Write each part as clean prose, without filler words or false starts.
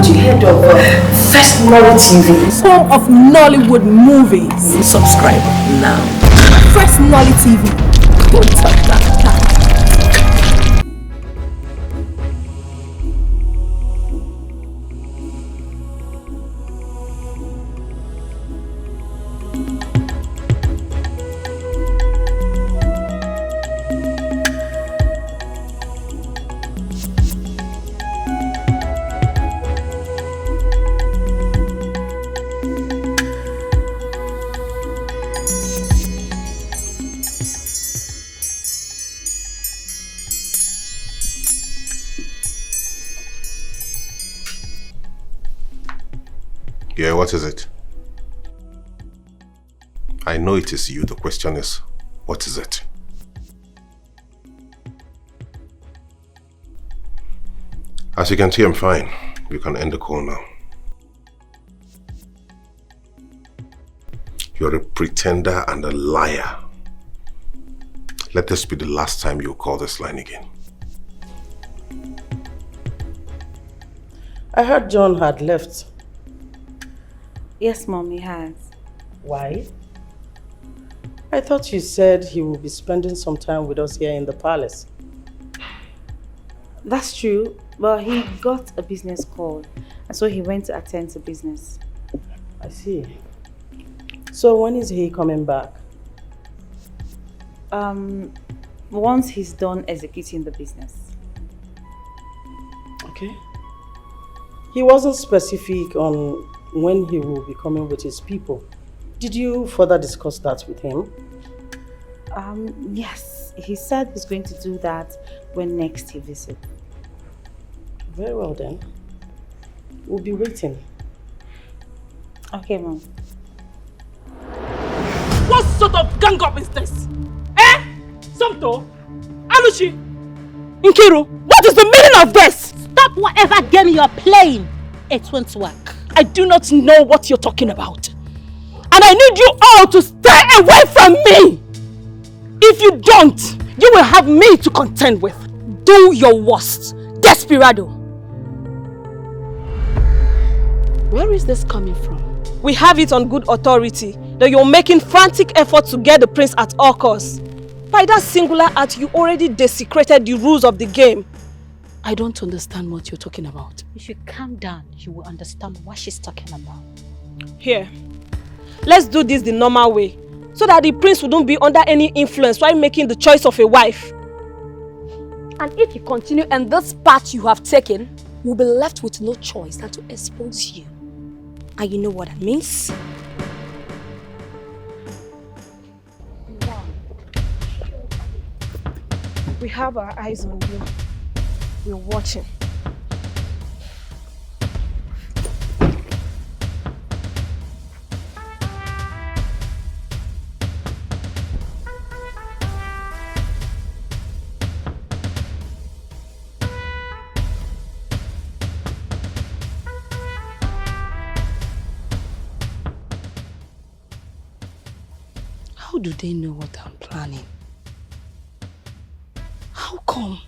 haven't you heard of FirstNollyTV? Home of Nollywood movies. Subscribe now. FirstNollyTV. Don't touch that. Yeah, what is it? I know it is you. The question is, what is it? As you can see, I'm fine. You can end the call now. You're a pretender and a liar. Let this be the last time you call this line again. I heard John had left. Yes, Mom, he has. Why? I thought you said he will be spending some time with us here in the palace. That's true, but he got a business call, and so he went to attend to business. I see. So when is he coming back? Once he's done executing the business. Okay. He wasn't specific on when he will be coming with his people. Did you further discuss that with him? Yes. He said he's going to do that when next he visits. Very well then. We'll be waiting. Okay, Mom. What sort of gang up is this? Eh? Somto? Aluchi? Nkiru? What is the meaning of this? Stop whatever game you're playing. It won't work. I do not know what you're talking about. And I need you all to stay away from me! If you don't, you will have me to contend with. Do your worst. Desperado. Where is this coming from? We have it on good authority that you're making frantic efforts to get the prince at all costs. By that singular act, you already desecrated the rules of the game. I don't understand what you're talking about. If you calm down, you will understand what she's talking about. Here, let's do this the normal way, so that the prince wouldn't be under any influence while making the choice of a wife. And if you continue in this path you have taken, we'll be left with no choice than to expose you. And you know what that means? We have our eyes on you. We're watching. How do they know what I'm planning? How come?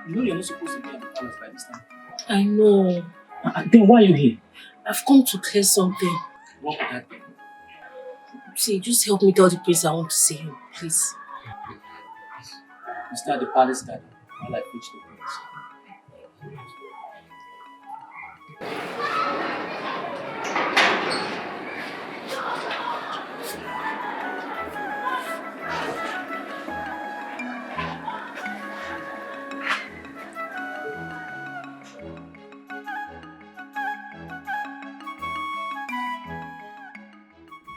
You know you're not supposed to be at the palace by this time. I know. Then why are you here? I've come to clear something. What could that be? See, just help me tell the prince I want to see him, please. You stay at the palace garden while I preach the prince.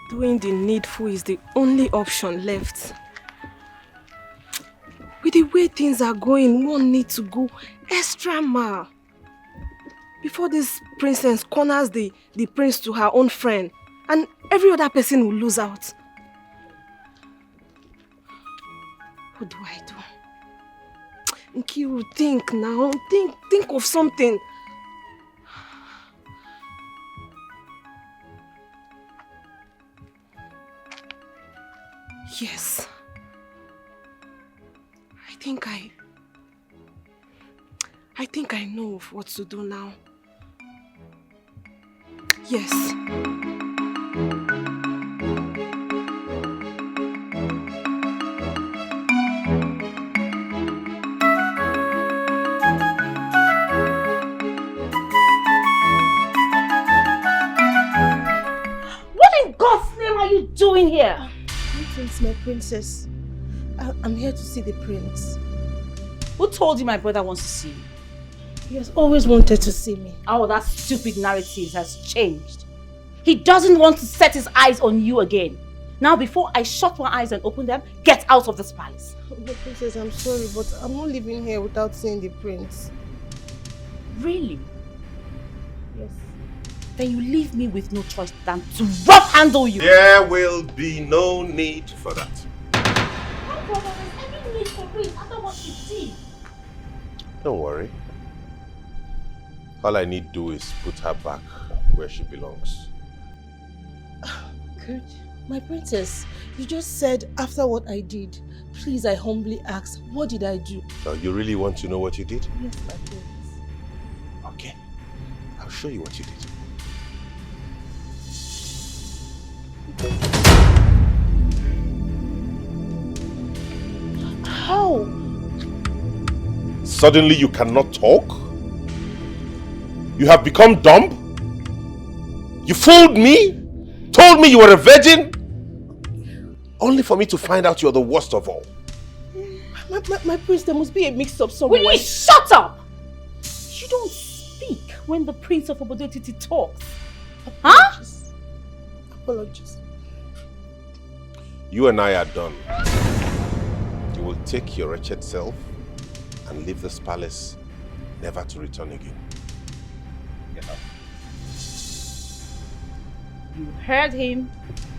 Doing the needful is the only option left. With the way things are going, one needs to go extra mile before this princess corners the prince to her own friend, and every other person will lose out. What do I do? Nkiru, think now. Think of something. Yes. I think I know of what to do now. Yes. What in God's name are you doing here? Greetings, my princess. I'm here to see the prince. Who told you my brother wants to see you? He has always wanted to see me. Oh, that stupid narrative has changed. He doesn't want to set his eyes on you again. Now, before I shut my eyes and open them, get out of this palace. Oh, princess, I'm sorry, but I'm not leaving here without seeing the prince. Really? Yes. Then you leave me with no choice than to rough handle you. There will be no need for that. No problem. There's any need for it after what you did. Don't worry. All I need to do is put her back where she belongs. Good. My princess, you just said after what I did. Please, I humbly ask, what did I do? Now, you really want to know what you did? Yes, my prince. Okay. I'll show you what you did. How? Suddenly you cannot talk? You have become dumb? You fooled me? Told me you were a virgin? Only for me to find out you're the worst of all. My prince, there must be a mix-up somewhere. Will you shut up? You don't speak when the Prince of Obodotiti talks. Apologies. Huh? Apologies. You and I are done. You will take your wretched self and leave this palace, never to return again. Get out. You heard him.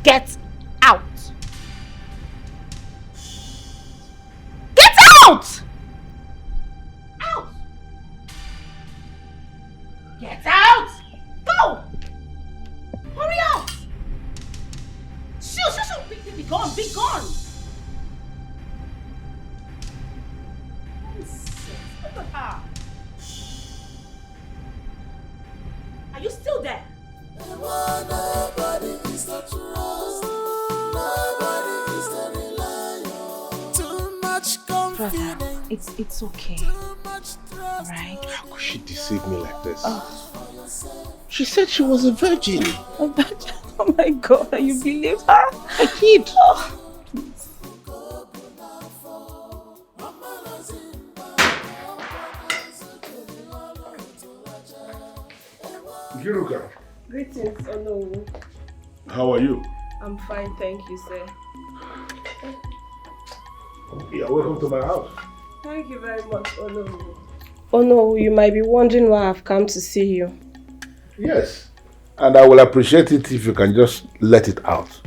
Get out. Get out! Out! Get out! Go! Hurry out! Shoo! Be gone! Be gone! Look at her. Are you still there? Nobody is the trust. Nobody is the rely. Too much confidence. Brother, it's okay. Too much trust. Right? How could she deceive me like this? She said she was a virgin. Oh my God, you believe her? I did. Giruka, Greetings, Ono. how are you? I'm fine, thank you, sir. Yeah, welcome to my house. Thank you very much, Ono. Ono, you might be wondering why I've come to see you. Yes, and I will appreciate it if you can just let it out.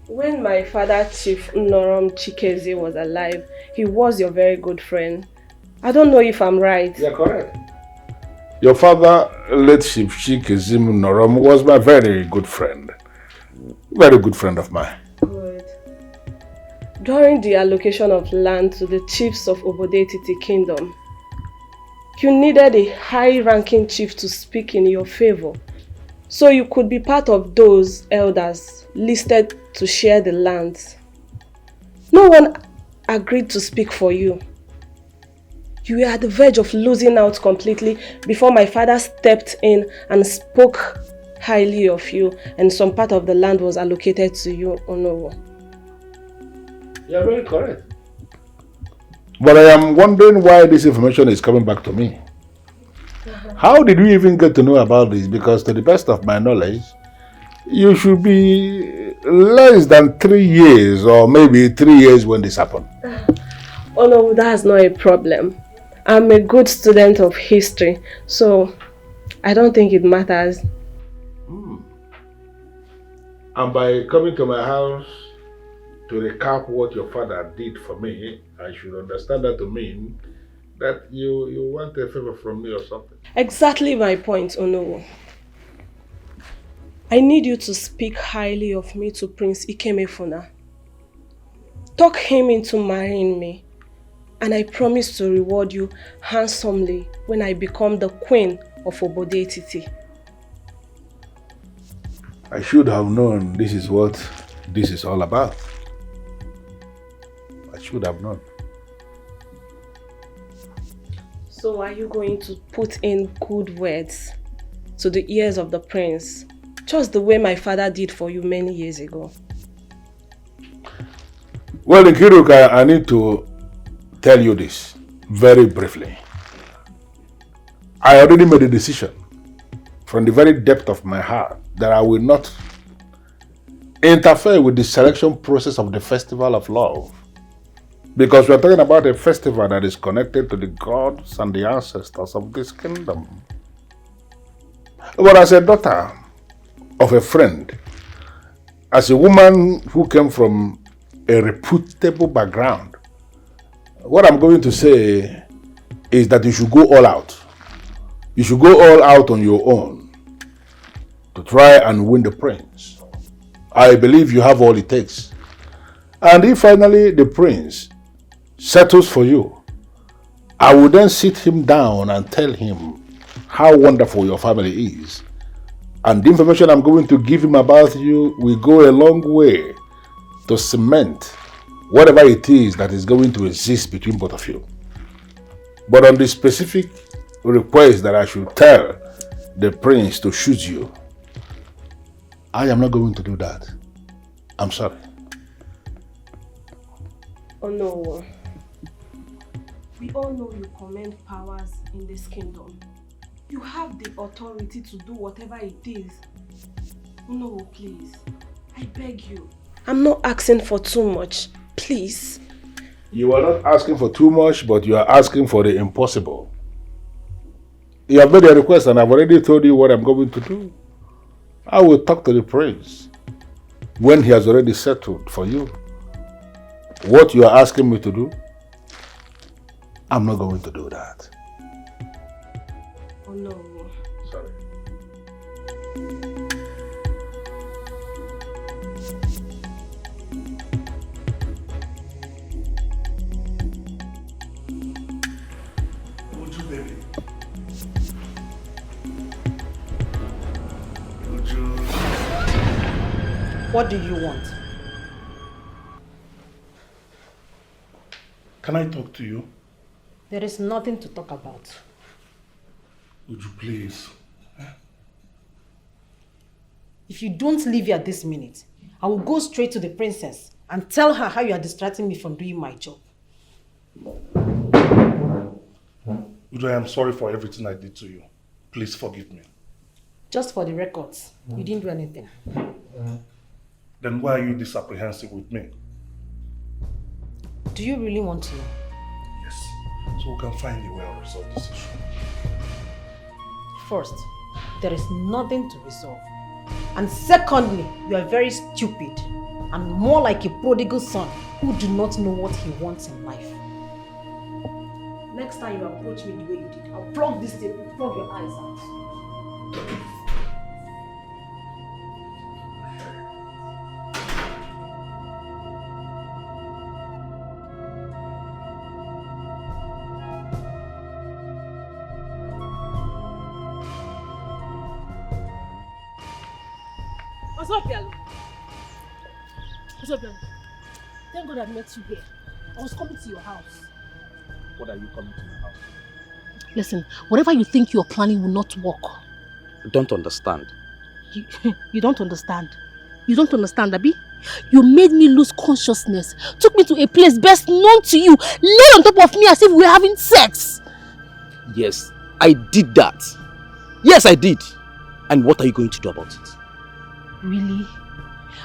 When my father, Chief UGEZU was alive, he was your very good friend. I don't know if I'm right. Yeah, correct. Your father, late Chief UGEZU was my very good friend. Very good friend of mine. Good. During the allocation of land to the chiefs of Obodetiti Kingdom, you needed a high-ranking chief to speak in your favor, so you could be part of those elders listed to share the lands. No one agreed to speak for you. You were at the verge of losing out completely before my father stepped in and spoke highly of you, and some part of the land was allocated to you, Ono. You are very correct. But I am wondering why this information is coming back to me. How did we even get to know about this? Because to the best of my knowledge, you should be less than 3 years, or maybe 3 years when this happened. Oh no, that's not a problem. I'm a good student of history, so I don't think it matters. And by coming to my house to recap what your father did for me, I should understand that to mean that you want a favor from me or something. Exactly my point, Onowo. I need you to speak highly of me to Prince Ikemefuna. Talk him into marrying me, and I promise to reward you handsomely when I become the queen of Obode Etiti. I should have known this is what this is all about. I should have known. So are you going to put in good words to the ears of the prince, just the way my father did for you many years ago? Well, Nkiruka, I need to tell you this very briefly. I already made a decision from the very depth of my heart that I will not interfere with the selection process of the Festival of Love. Because we are talking about a festival that is connected to the gods and the ancestors of this kingdom. But as a daughter of a friend, as a woman who came from a reputable background, what I'm going to say is that you should go all out. You should go all out on your own to try and win the prince. I believe you have all it takes. And if finally the prince settles for you, I will then sit him down and tell him how wonderful your family is. And the information I'm going to give him about you will go a long way to cement whatever it is that is going to exist between both of you. But on the specific request that I should tell the prince to shoot you, I am not going to do that. I'm sorry. Oh no. We all know you command powers in this kingdom. You have the authority to do whatever it is. No, please. I beg you. I'm not asking for too much. Please. You are not asking for too much, but you are asking for the impossible. You have made a request and I've already told you what I'm going to do. I will talk to the prince when he has already settled for you what you are asking me to do. I'm not going to do that. Oh no. Sorry. Uju, baby. Uju. What do you want? Can I talk to you? There is nothing to talk about. Uju, please. If you don't leave here this minute, I will go straight to the princess and tell her how you are distracting me from doing my job. Uju, I am sorry for everything I did to you. Please forgive me. Just for the records, you didn't do anything. Then why are you this apprehensive with me? Do you really want to know? Yes. So we can find a way to resolve this issue. First, there is nothing to resolve. And secondly, you are very stupid and more like a prodigal son who do not know what he wants in life. Next time you approach me the way you did, I'll plug this tape and plug your eyes out. What's up, Yalo? What's up, Yalo? Thank God I met you here. I was coming to your house. What are you coming to my house? Listen, whatever you think you're planning will not work. I don't understand. You don't understand. You don't understand, Abi? You made me lose consciousness. Took me to a place best known to you. Lay on top of me as if we were having sex. Yes, I did that. Yes, I did. And what are you going to do about it? Really?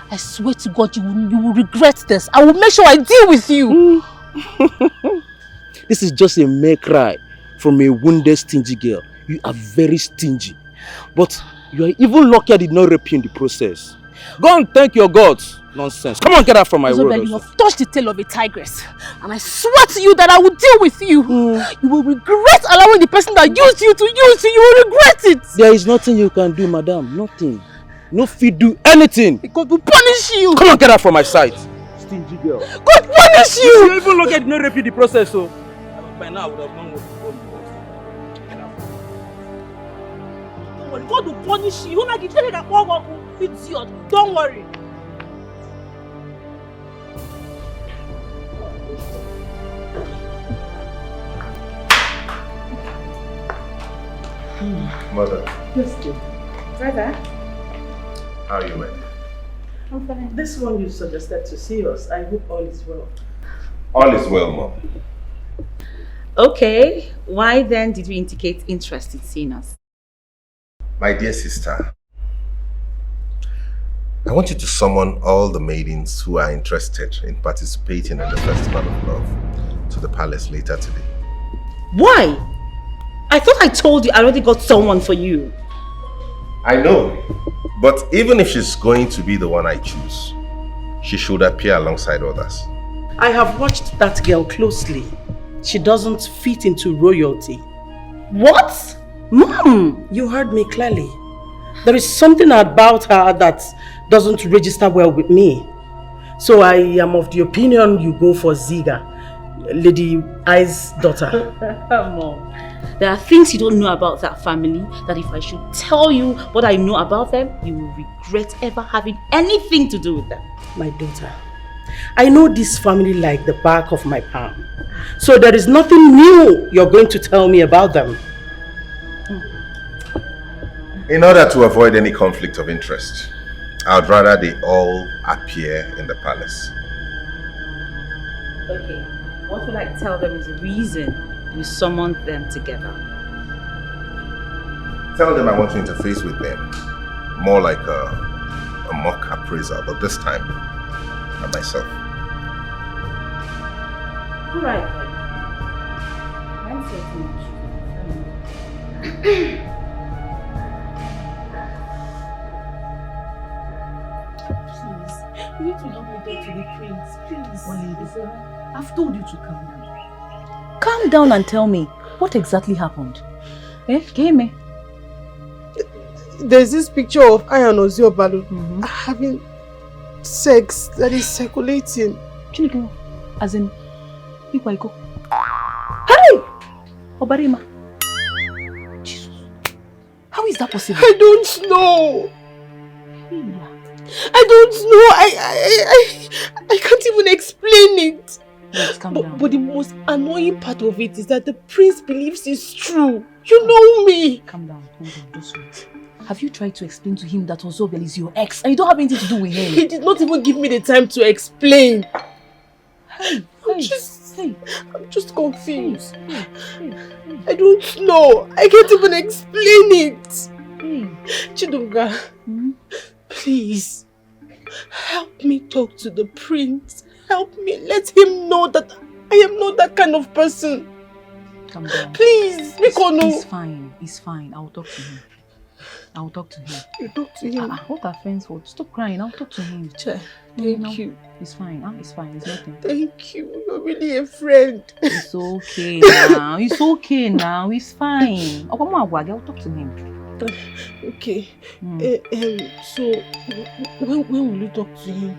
I swear to God, you will regret this. I will make sure I deal with you. This is just a mere cry from a wounded, stingy girl. You are very stingy. But you are even lucky I did not rape you in the process. Go and thank your gods. Nonsense. Come on, get out from my road. You have touched the tail of a tigress. And I swear to you that I will deal with you. You will regret allowing the person that used you to use you. You will regret it. There is nothing you can do, madam. Nothing. No fit do anything. God will punish you. Come on, get out from my sight. Stingy girl. God punish you. You even lucky I did not rape you in the process, so. By now I would have known what to do. God will punish you. Idiot. Don't worry. Mother. Yes, dear. Brother? How are you, my dear? I'm fine. This one you suggested to see us. I hope all is well. All is well, Mom. Okay, why then did you indicate interest in seeing us? My dear sister, I want you to summon all the maidens who are interested in participating in the Festival of Love to the palace later today. Why? I thought I told you I already got someone for you. I know, but even if she's going to be the one I choose, she should appear alongside others. I have watched that girl closely. She doesn't fit into royalty. What? Mom, you heard me clearly. There is something about her that doesn't register well with me. So I am of the opinion you go for Ziga, Lady I's daughter. Mom, there are things you don't know about that family that if I should tell you what I know about them, you will regret ever having anything to do with them. My daughter, I know this family like the back of my palm. So there is nothing new you're going to tell me about them. In order to avoid any conflict of interest, I'd rather they all appear in the palace. Okay, what will I tell them is the reason you summoned them together? Tell them I want to interface with them. More like a mock appraisal, but this time by myself. Alright then. You need to help me talk to the prince, please. I've told you to calm down. Calm down and tell me what exactly happened. Game. There's this picture of I and Ozio having sex that is circulating. Chineke, as in, Ikwaiko. Hey! Obarima. Jesus. How is that possible? I don't know. I don't know. I can't even explain it. But the most annoying part of it is that the prince believes it's true. You know me. Calm down, just wait. Have you tried to explain to him that Ozobel is your ex and you don't have anything to do with him? He did not even give me the time to explain. I'm just confused. I don't know. I can't even explain it. Chidunga, please help me talk to the prince. Help me. Let him know that I am not that kind of person. Calm down. Please, He's fine. He's fine. I'll talk to him. I'll talk to him. You talk to him? What are friends for? Stop crying. I'll talk to him. Thank you. It's fine. It's fine. It's nothing. Thank you. You're really a friend. It's okay now. It's okay now. It's fine. I'll talk to him. Okay. So, when will you talk to him?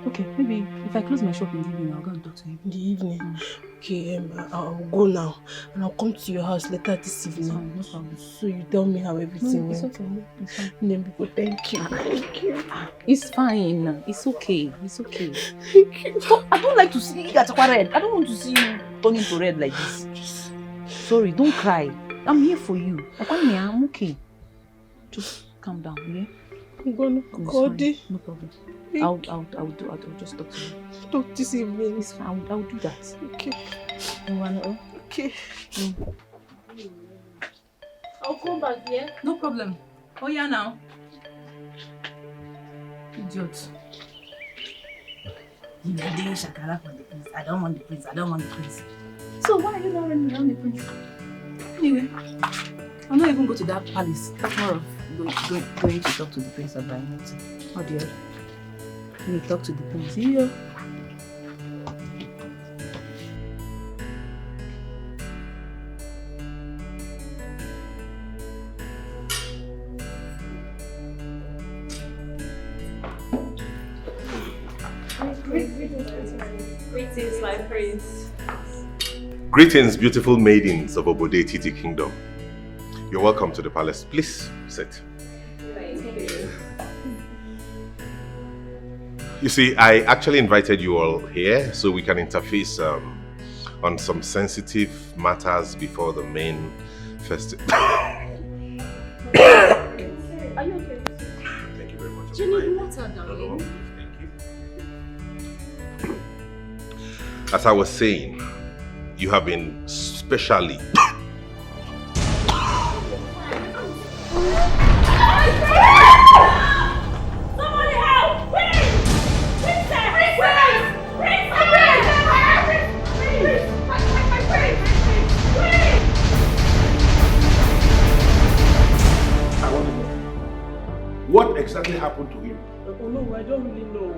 Okay, maybe if I close my shop in the evening, I'll go and talk to him. In the evening? Okay, I'll go now. And I'll come to your house later this evening. It's fine, no problem. So you tell me how everything went. It's okay. It's fine. Then people, thank you. Thank you. It's fine. It's okay. It's okay. Thank you. So, I don't like to see you get red. I don't want to see you turn into red like this. Sorry, don't cry. I'm here for you. I'm okay. Just calm down, yeah? I'm gonna call you. No problem. I'll just talk to you. Talk this evening. It's fine. I'll do that. Okay. Okay. I'll come back, yeah? No problem. Oh yeah, now. Idiot. You're doing shakara for the prince. I don't want the prince. I don't want the prince. So why are you not running around the prince? Anyway, I'll not even go to that palace. That's more of going to talk to the prince about anything. Oh dear. Let me talk to the prince. Yeah. Greetings, my prince. Greetings, beautiful maidens of Obode Titi Kingdom. You're welcome to the palace. Please sit. Thank you. You see, I actually invited you all here so we can interface on some sensitive matters before the main festival. Are you okay? Thank you very much. Do you need water, darling? Thank you. As I was saying, you have been specially Somebody help! Please! What exactly happened to him? Oh no, I don't really know.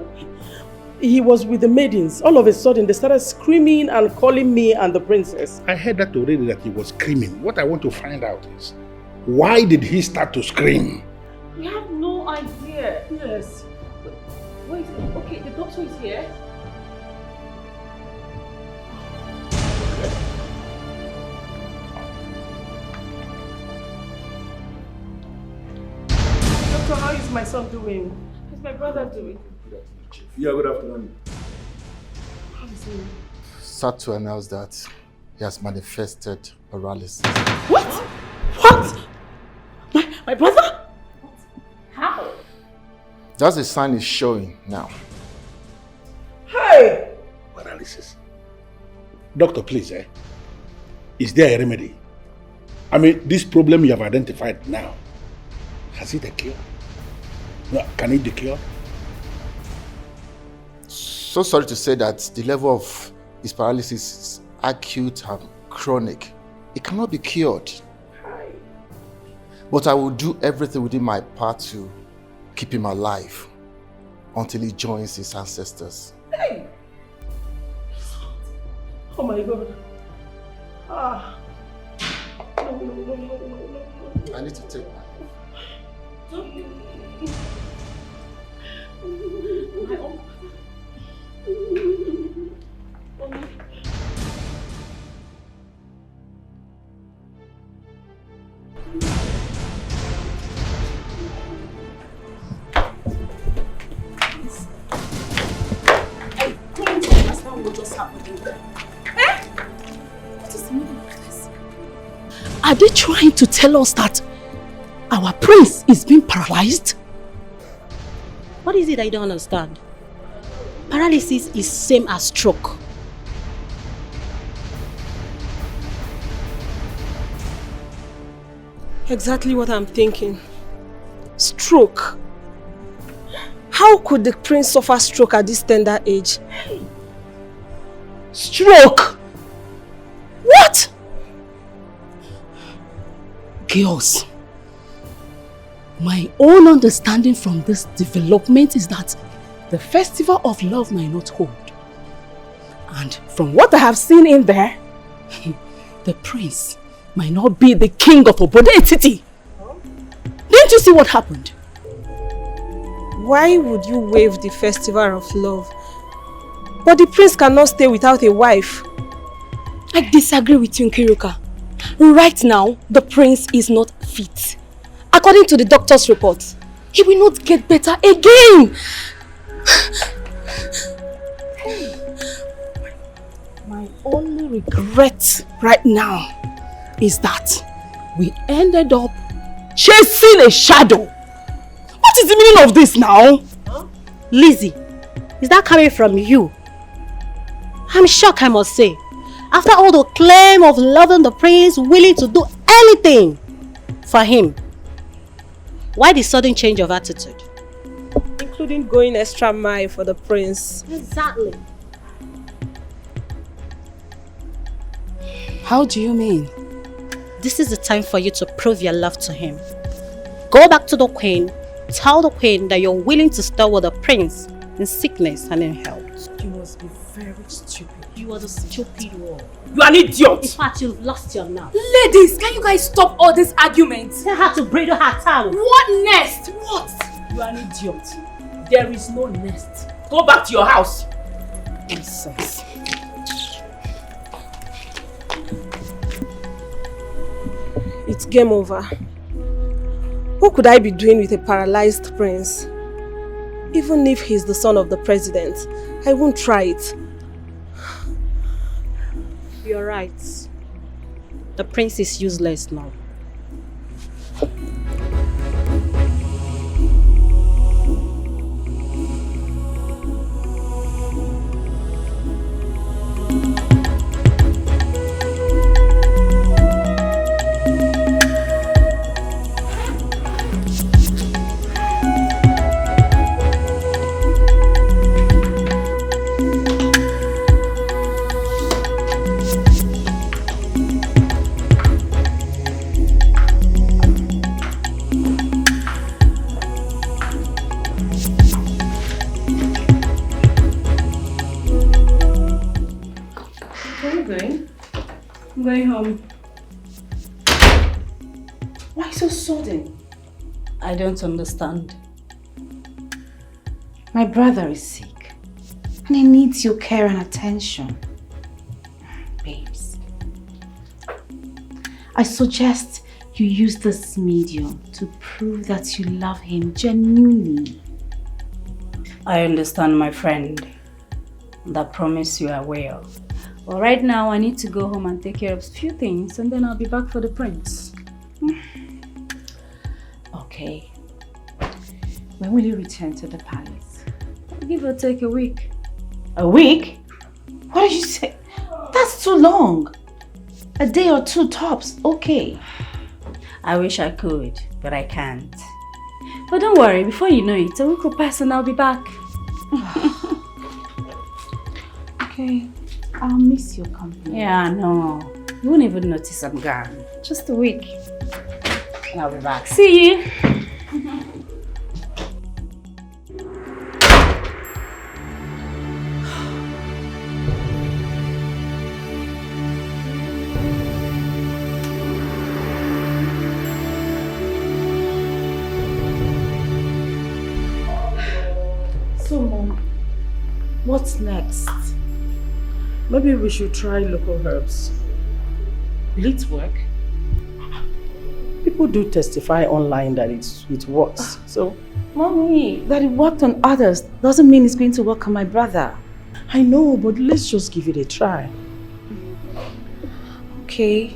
He was with the maidens. All of a sudden, they started screaming and calling me and the princess. I heard that already, that he was screaming. What I want to find out is, why did he start to scream? We have no idea. Yes. Wait, okay, the doctor is here. Doctor, how is my son doing? How's my brother doing? Yeah, good afternoon. How is he? Sad to announce that he has manifested paralysis. What? What? My brother? How? That's the sign is showing now. Hey! Paralysis. Doctor, please, is there a remedy? I mean, this problem you have identified now, has it a cure? No, can it be cured? So sorry to say that the level of his paralysis is acute and chronic. It cannot be cured. But I will do everything within my power to keep him alive until he joins his ancestors. Hey! Oh my God. Ah. No. I need to take my what just happened there. What is the meaning of this? Are they trying to tell us that our prince is being paralyzed? What is it I don't understand? Paralysis is same as stroke. Exactly what I'm thinking. Stroke. How could the prince suffer stroke at this tender age? Stroke! What? Girls, my own understanding from this development is that the festival of love might not hold. And from what I have seen in there, the prince might not be the king of Obode Titi. Didn't you see what happened? Why would you waive the festival of love? But the prince cannot stay without a wife. I disagree with you, Nkiruka. Right now, the prince is not fit. According to the doctor's report, he will not get better again. My only regret right now is that we ended up chasing a shadow. What is the meaning of this now? Lizzie, is that coming from you? I'm shocked, I must say. After all the claim of loving the prince, willing to do anything for him. Why the sudden change of attitude? Including going extra mile for the prince. Exactly. How do you mean? This is the time for you to prove your love to him. Go back to the queen. Tell the queen that you're willing to stay with the prince in sickness and in health. You must be very stupid. You are the stupid one. You are an idiot! In fact, you've lost your nerve. Ladies, can you guys stop all these arguments? Tell her to braid her tongue. What next? What? You are an idiot. There is no nest. Go back to your house. Nonsense. It's game over. What could I be doing with a paralyzed prince? Even if he's the son of the president, I won't try it. You're right. The prince is useless now. Going home. Why so sudden? I don't understand. My brother is sick and he needs your care and attention. Babes, I suggest you use this medium to prove that you love him genuinely. I understand, my friend. That promise you are well. But right now, I need to go home and take care of a few things, and then I'll be back for the prince. Okay. When will you return to the palace? Give or take a week. A week? What did you say? That's too long. A day or two tops, okay. I wish I could, but I can't. But don't worry, before you know it, a week will pass and I'll be back. Okay. I'll miss your company. Yeah, no. You won't even notice I'm gone. Just a week. And I'll be back. See you. So, Mom, what's next? Maybe we should try local herbs. Will it work? People do testify online that it works. So, Mommy, that it worked on others doesn't mean it's going to work on my brother. I know, but let's just give it a try. Okay,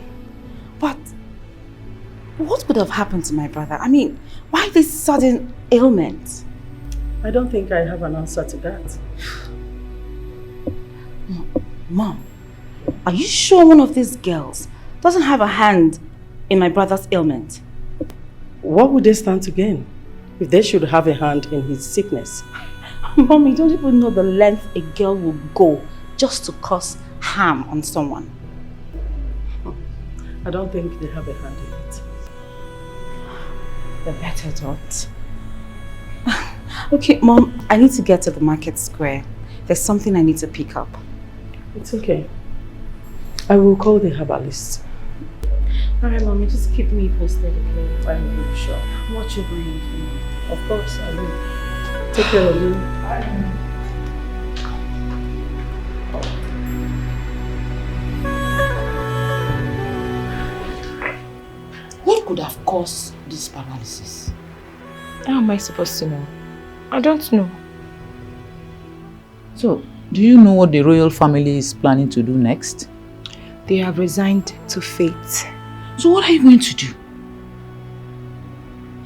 but what would have happened to my brother? I mean, why this sudden ailment? I don't think I have an answer to that. Mom, are you sure one of these girls doesn't have a hand in my brother's ailment? What would they stand to gain if they should have a hand in his sickness? Mommy, don't even know the length a girl will go just to cause harm on someone. I don't think they have a hand in it. The better don't. Okay, Mom, I need to get to the market square. There's something I need to pick up. It's okay. I will call the herbalist. Alright, Mommy, just keep me posted, okay? I will, sure. Watch your brain. Of course, I will. Take care of you. What could have caused this paralysis? How am I supposed to know? I don't know. So, do you know what the royal family is planning to do next? They have resigned to fate. So what are you going to do?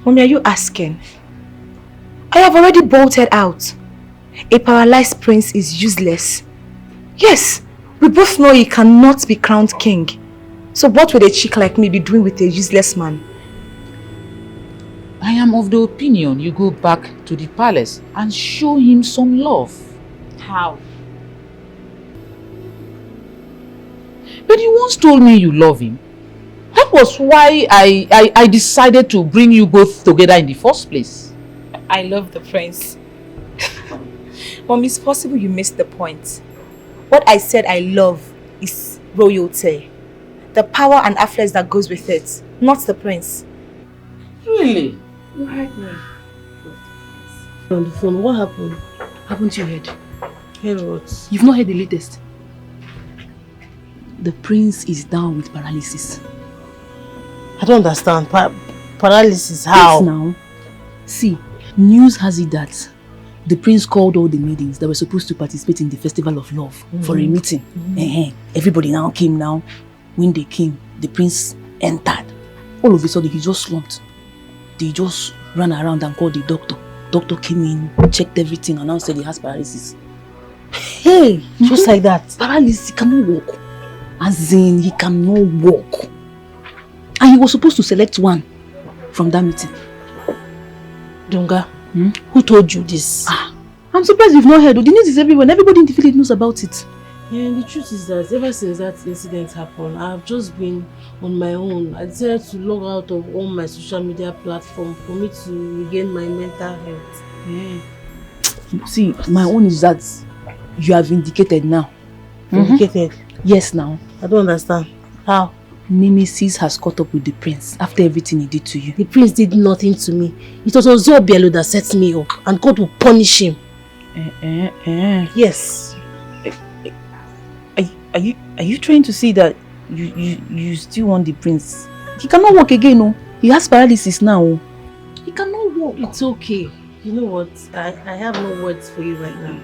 Mommy, are you asking? I have already bolted out. A paralyzed prince is useless. Yes, we both know he cannot be crowned king. So what would a chick like me be doing with a useless man? I am of the opinion you go back to the palace and show him some love. How? But you once told me you love him. That was why I decided to bring you both together in the first place. I love the prince. Mom, it's possible you missed the point. What I said I love is royalty. The power and affluence that goes with it, not the prince. Really? You heard me. On the phone, what happened? Haven't you heard? Heard what? You've not heard the latest. The prince is down with paralysis. I don't understand. Paralysis, how? Yes, now. See, news has it that the prince called all the maidens that were supposed to participate in the festival of love for a meeting. Everybody now came now. When they came, the prince entered. All of a sudden, he just slumped. They just ran around and called the doctor. Doctor came in, checked everything, and now said he has paralysis. Hey, just like that. Paralysis, he cannot walk. As in, he cannot walk. And he was supposed to select one from that meeting. Dunga, who told you this? I'm surprised you've not heard. The news is everywhere and everybody in the village knows about it. Yeah, the truth is that ever since that incident happened, I've just been on my own. I decided to log out of all my social media platforms for me to regain my mental health. Yeah. See, my own is that you are vindicated now. Vindicated? Yes, now. I don't understand. How? Nemesis has caught up with the prince after everything he did to you. The prince did nothing to me. It was Ozobielo that set me up, and God will punish him. Yes. Are you trying to say that you still want the prince? He cannot walk again, no. He has paralysis now. He cannot walk. It's okay. You know what? I have no words for you right now.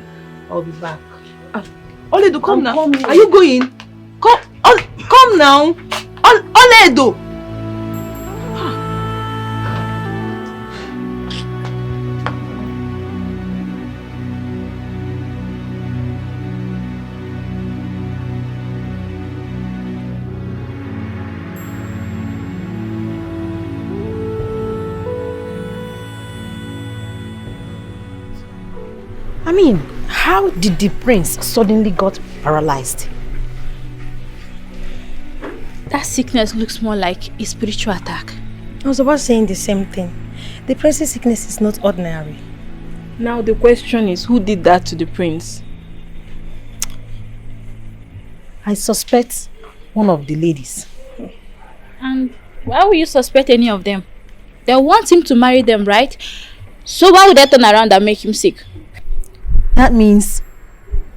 I'll be back. Oledo, come now. Coming. Are you going? Come now. Oledo. I mean, how did the prince suddenly got paralyzed? That sickness looks more like a spiritual attack. I was about saying the same thing. The prince's sickness is not ordinary. Now the question is, who did that to the prince? I suspect one of the ladies. And why would you suspect any of them? They want him to marry them, right? So why would they turn around and make him sick? That means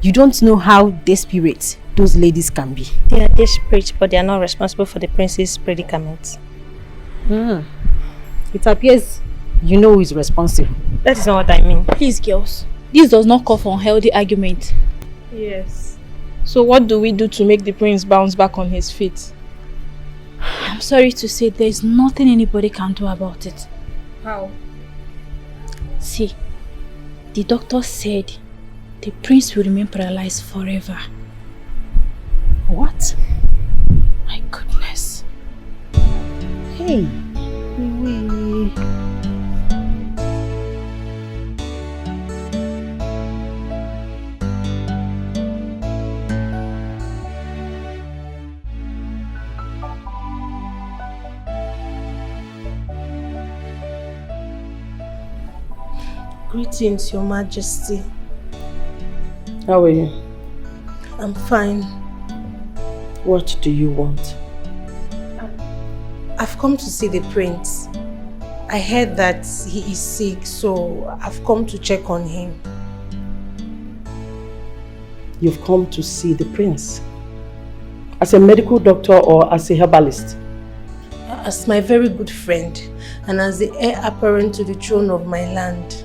you don't know how desperate those ladies can be. They are desperate, but they are not responsible for the prince's predicament. It appears you know who is responsible. That is not what I mean. Please, girls. This does not call for unhealthy argument. Yes. So what do we do to make the prince bounce back on his feet? I'm sorry to say there is nothing anybody can do about it. How? See, the doctor said the prince will remain paralyzed forever. What? My goodness. Hey. Greetings, Your Majesty. How are you? I'm fine. What do you want? I've come to see the prince. I heard that he is sick, so I've come to check on him. You've come to see the prince? As a medical doctor or as a herbalist? As my very good friend and as the heir apparent to the throne of my land.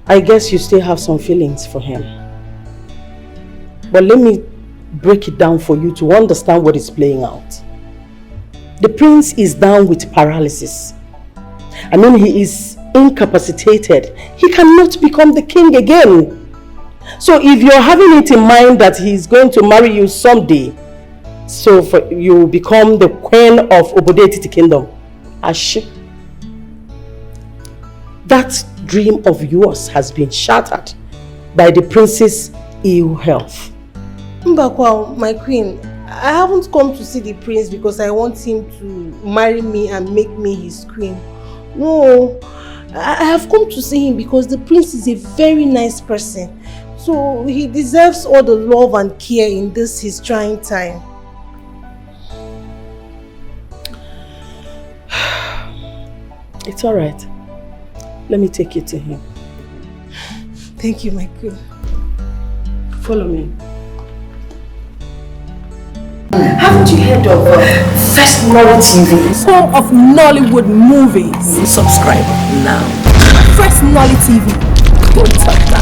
I guess you still have some feelings for him. But let me break it down for you to understand what is playing out. The prince is down with paralysis. I mean, he is incapacitated. He cannot become the king again. So if you're having it in mind that he's going to marry you someday, so you become the queen of Obodetiti kingdom, Ashi, that dream of yours has been shattered by the prince's ill health. Mbakwa, my queen, I haven't come to see the prince because I want him to marry me and make me his queen. No, I have come to see him because the prince is a very nice person. So he deserves all the love and care in this his trying time. It's all right. Let me take you to him. Thank you, my queen. Follow me. Haven't you heard of FirstNollyTV? Home of Nollywood movies. Subscribe now. FirstNollyTV. Don't touch that.